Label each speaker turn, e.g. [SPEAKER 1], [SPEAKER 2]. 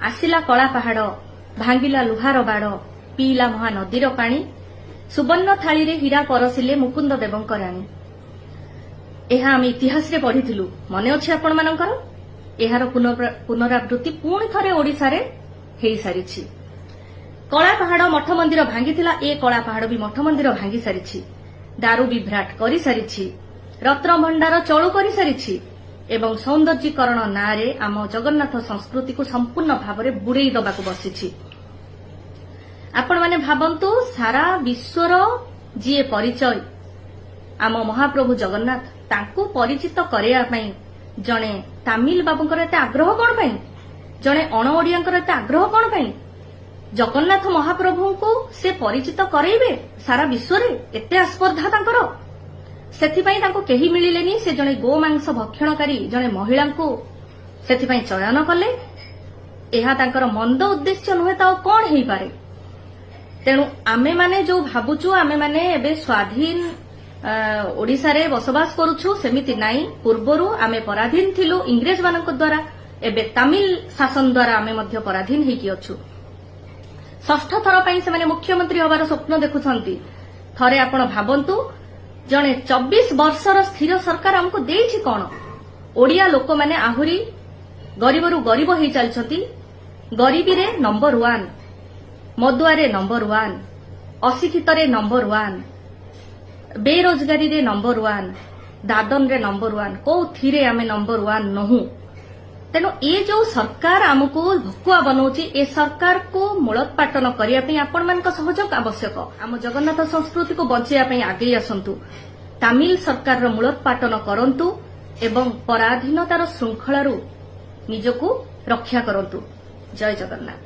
[SPEAKER 1] आसिला कला पहाड़ भांगिला लुहार बाड़ पीला महानदीर पानी सुवर्ण थाली रे हीरा परसिले मुकुंद देवंक राणी। यह आम इतिहास रे पढ़िथिलु मने अछि आपण मानकर। एहार पुनरावृत्ति पुणी थरे ओडिसा रे हेई सारिछि। कला पहाड़ मठ मंदिर भांगिथिला, ए कला पहाड़ भी मठ मंदिर भांगी सारिछि। दारू विभ्राट करि सारिछि, रत्न भंडार चळु करि सारिछि एवं सौंदर्यीकरण नारे आम जगन्नाथ संस्कृति को संपूर्ण भाव में बुड़े दबाक बसिछि। आपण माने भाबंतु सारा विश्वर जी परिचय आम महाप्रभु जगन्नाथ तांको परिचित करिया पई जणे तामिल बाबूंकर एते आग्रह कोन पई, जणे अण ओडियांकर एते आग्रह कोन पई? जगन्नाथ महाप्रभु को से परिचित करैबे सारा विश्व रे एते आस्पर्धा तांकर। सेथिपई तांको केही मिलिलेनी। से जणे गोमांस भक्षणकारी जणे महिला को सेथिपई चयन कले। एहा तांकर मंद उद्देश्य नुहे तो कोन हेई पारे। तेणु आमे माने जो भाबुचु आमे माने एबे स्वाधीन ओडिसा रे बसवास करूछु सेमिति नाई। पूर्वरु आमे पराधीन थिलु इंग्रेज मानक द्वारा, एबे तमिल शासन द्वारा आमे मध्य पराधीन हेकी अछु। षष्ठ थर पई से माने मुख्यमंत्री होबार स्वप्न देखुछंती। थरे आपण भाबंतु जणे 24 वर्षर स्थिर सरकार हमको देइछि कोन? ओडिया लोक माने आहुरी गरीबरु गरीब हेई चलछंती। गरीबी रे नंबर 1, मदुआ रे नंबर 1, अशिक्षित रे नंबर 1, बेरोजगारी रे नंबर 1, दादन रे नंबर 1, को थिरे आमे नंबर 1 नहु। तेणु ये जो सरकार आमको भकुआ बनाउछि, ए सरकार को मूलोत्पाटन करिया पई आपण मानक सहयोग आवश्यक। आम जगन्नाथ संस्कृति को बंचिया पई आगे आसंतु। तमिल सरकार रो मूलोत्पाटन करंतु एवं पराधीनतार श्रृंखलारू निजको रक्षा करंतु। जय जगन्नाथ।